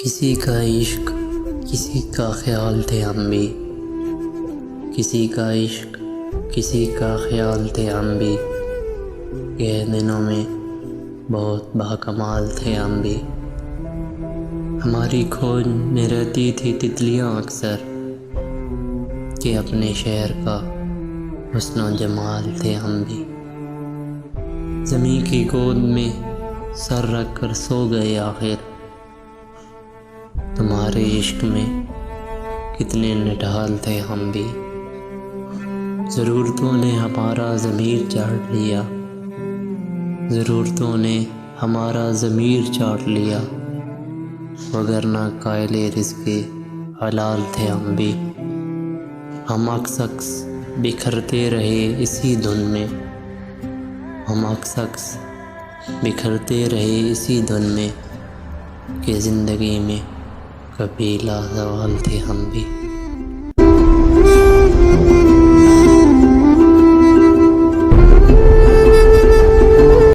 کسی کا عشق کسی کا خیال تھے ہم بھی، کسی کا عشق کسی کا خیال تھے ہم بھی، یہ دنوں میں بہت باکمال تھے ہم بھی۔ ہماری کھوج میں رہتی تھی تتلیاں اکثر، کہ اپنے شہر کا حسن و جمال تھے ہم بھی۔ زمیں کی گود میں سر رکھ کر سو گئے آخر، تمہارے عشق میں کتنے نڈھال تھے ہم بھی۔ ضرورتوں نے ہمارا ضمیر چاٹ لیا، ضرورتوں نے ہمارا ضمیر چاٹ لیا، وگرنہ قائل رزق حلال تھے ہم بھی۔ ہم عکس بکھرتے رہے اسی دھن میں، ہم عکس بکھرتے رہے اسی دھن میں، کہ زندگی میں کبھی لازوال تھے ہم بھی۔